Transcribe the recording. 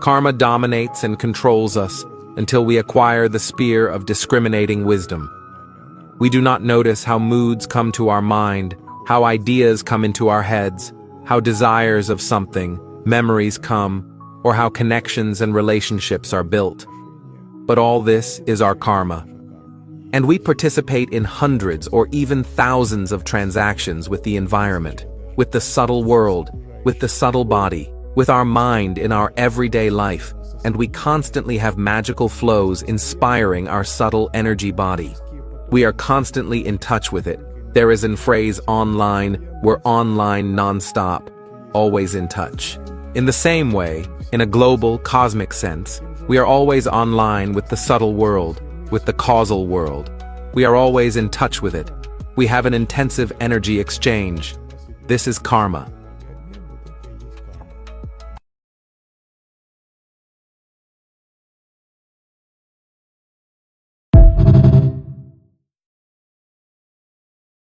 Karma dominates and controls us until we acquire the spear of discriminating wisdom. We do not notice how moods come to our mind, how ideas come into our heads, how desires of something, memories come, or how connections and relationships are built. But all this is our karma. And we participate in hundreds or even thousands of transactions with the environment, with the subtle world, with the subtle body, with our mind in our everyday life, and we constantly have magical flows inspiring our subtle energy body. We are constantly in touch with it. There is in phrase online, we're online non-stop, always in touch. In the same way, in a global, cosmic sense, we are always online with the subtle world, with the causal world. We are always in touch with it. We have an intensive energy exchange. This is karma.